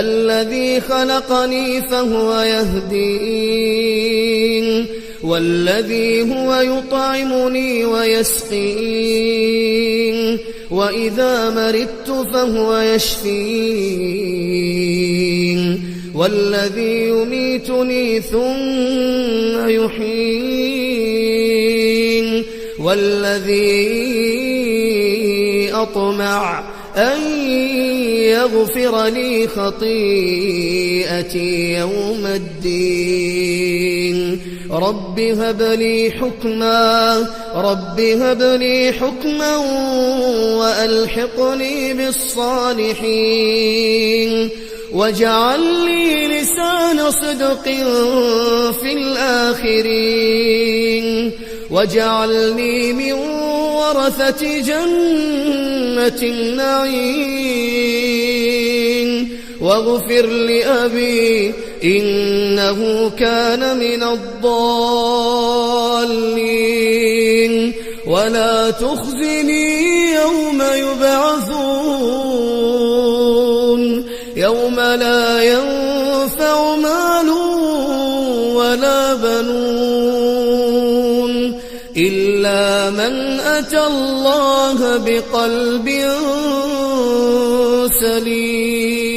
الذي خلقني فهو يهدين والذي هو يطعمني ويسقين وإذا مرضت فهو يشفين والذي يميتني ثم يحيين والذي أطمع أن يغفر لي خطيئتي يوم الدين رب هب لي حكما وألحقني بالصالحين واجعل لي لسان صدق في الآخرين واجعلني من ورثة جنة النعيم واغفر لأبي إنه كان من الضالين ولا تخزني يوم يبعثون يوم لا ينفع مال ولا بنون إلا من أتى الله بقلب سليم.